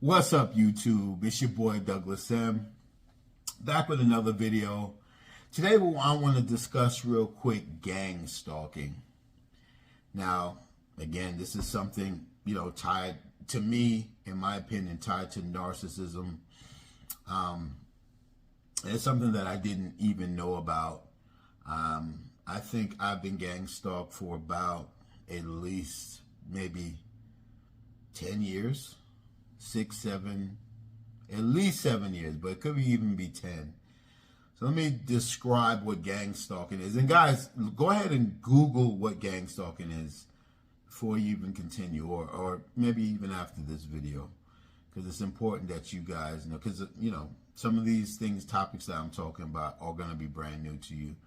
What's up, YouTube? It's your boy Douglas Sim, back with another video. Today I want to discuss real quick gang stalking. Now, again, this is something, tied to me, in my opinion, tied to narcissism. It's something that I didn't even know about. I think I've been gang stalked for about at least maybe 10 years. 6, 7, at least 7 years, but it could even be 10. So let me describe what gang stalking is. And guys, go ahead and Google what gang stalking is before you even continue, or maybe even after this video, because it's important that you guys know, because, some of these topics that I'm talking about are going to be brand new to you.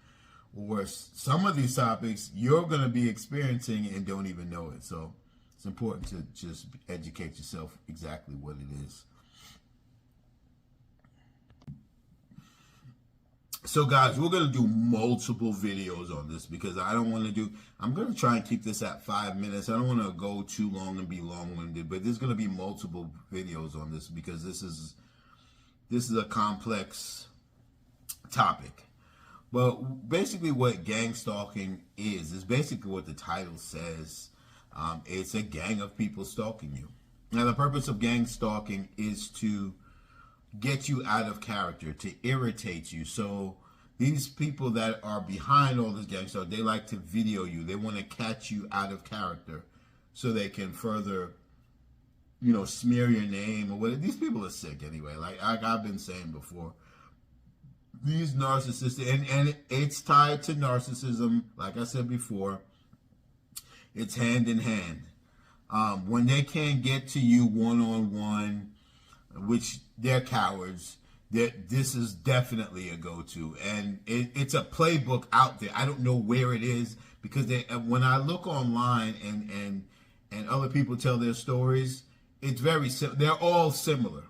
Or some of these topics you're going to be experiencing and don't even know it. So it's important to just educate yourself exactly what it is. So guys, we're going to do multiple videos on this because I'm going to try and keep this at 5 minutes. I don't want to go too long and be long-winded, but there's going to be multiple videos on this because this is a complex topic. But basically what gang stalking is basically what the title says. It's a gang of people stalking you. Now, the purpose of gang stalking is to get you out of character, to irritate you. So these people that are behind all this gang stalking, they like to video you. They want to catch you out of character so they can further, smear your name or whatever. These people are sick anyway. Like I've been saying before. These narcissists, and it's tied to narcissism, like I said before. It's hand in hand. When they can't get to you one-on-one, which they're cowards, this is definitely a go-to. And it's a playbook out there. I don't know where it is, because when I look online and other people tell their stories, it's very they're all similar.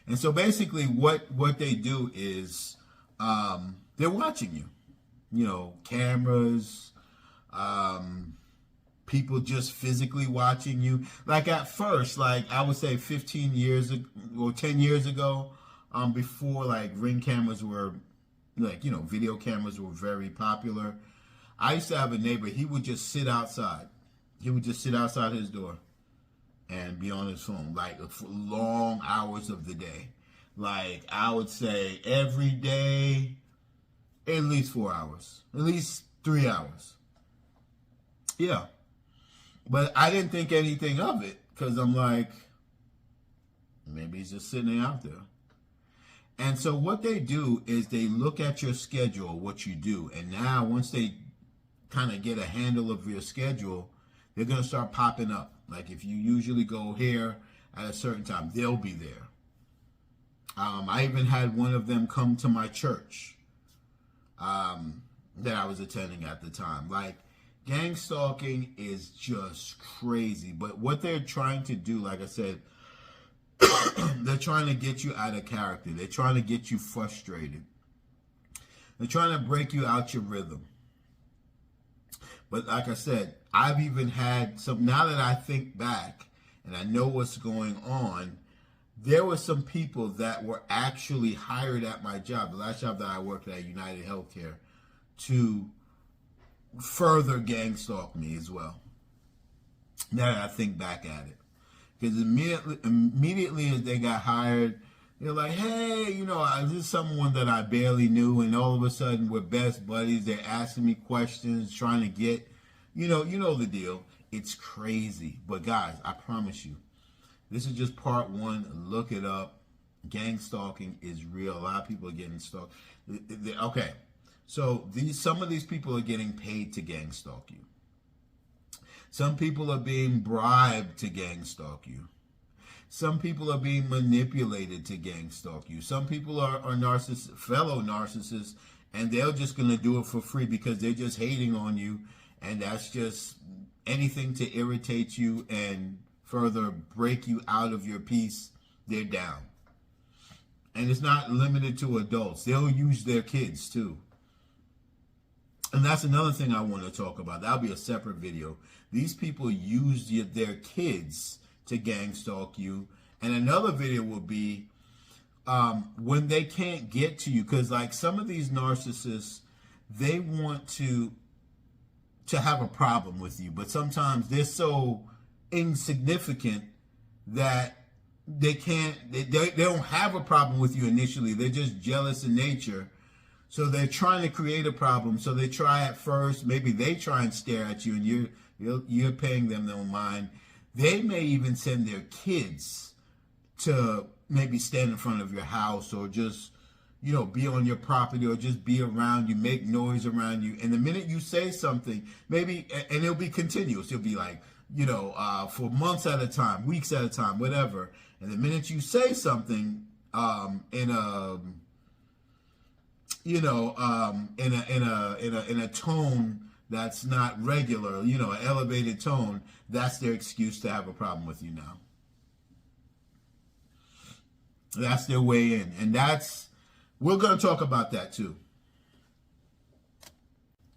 And so basically what they do is they're watching you. Cameras, people just physically watching you. Like at first, like I would say 15 years ago, or 10 years ago, before like Ring cameras were, video cameras were very popular. I used to have a neighbor, he would just sit outside. He would just sit outside his door and be on his phone, like for long hours of the day. Like I would say every day, at least 4 hours, at least 3 hours. Yeah. But I didn't think anything of it because I'm like, maybe he's just sitting out there. And so what they do is they look at your schedule, what you do. And now once they kind of get a handle of your schedule, they're going to start popping up. Like if you usually go here at a certain time, they'll be there. I even had one of them come to my church that I was attending at the time. Like, gang stalking is just crazy. But what they're trying to do, like I said, they're trying to get you out of character. They're trying to get you frustrated. They're trying to break you out your rhythm. But like I said, I've even had some, now that I think back and I know what's going on, there were some people that were actually hired at my job, the last job that I worked at United Healthcare, to further gang stalk me as well. Now that I think back at it. Because immediately as they got hired, they're like, hey, this is someone that I barely knew, and all of a sudden we're best buddies. They're asking me questions, trying to get, you know the deal. It's crazy. But guys, I promise you, this is just part one. Look it up. Gang stalking is real. A lot of people are getting stalked. Okay, so some of these people are getting paid to gang stalk you. Some people are being bribed to gang stalk you. Some people are being manipulated to gang stalk you. Some people are fellow narcissists, and they're just going to do it for free because they're just hating on you, and that's just anything to irritate you and further break you out of your peace. They're down. And it's not limited to adults. They'll use their kids too. And that's another thing I want to talk about. That'll be a separate video. These people use their kids to gang stalk you. And another video will be when they can't get to you, because like some of these narcissists, they want to have a problem with you, but sometimes they're so insignificant that they don't have a problem with you initially. They're just jealous in nature. So they're trying to create a problem. So they try at first, maybe they try and stare at you, and you're paying them no mind. They may even send their kids to maybe stand in front of your house, or just, you know, be on your property, or just be around you, make noise around you. And the minute you say something, maybe, and it'll be continuous. It'll be like, you know, for months at a time, weeks at a time, whatever. And the minute you say something in a tone that's not regular, you know, an elevated tone, that's their excuse to have a problem with you now. That's their way in. And we're going to talk about that too.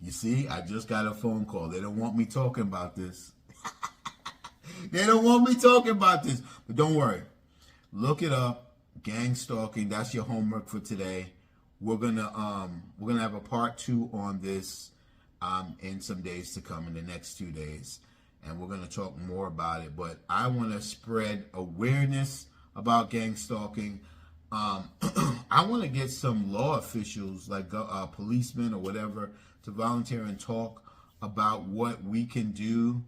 You see, I just got a phone call. They don't want me talking about this. They don't want me talking about this. But don't worry. Look it up. Gang stalking. That's your homework for today. We're gonna have a part 2 on this in some days to come, in the next 2 days. And we're gonna talk more about it. But I want to spread awareness about gang stalking. I want to get some law officials, like policemen or whatever, to volunteer and talk about what we can do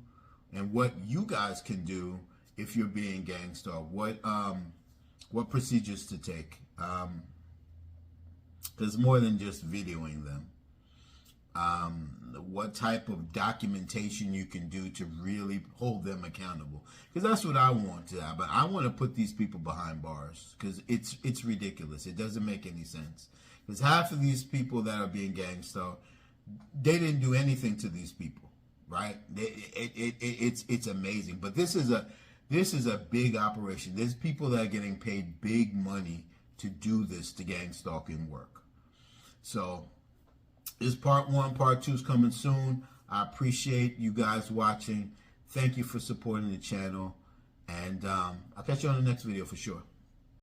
and what you guys can do if you're being gang stalked. What procedures to take. There's more than just videoing them. What type of documentation you can do to really hold them accountable. Because that's what I want to have. But I want to put these people behind bars, because it's ridiculous. It doesn't make any sense. Because half of these people that are being gang stalked, they didn't do anything to these people, right? It's amazing. But this is a big operation. There's people that are getting paid big money to do this, to gang stalking work. So this part 1, part 2 is coming soon. I appreciate you guys watching. Thank you for supporting the channel. And I'll catch you on the next video for sure.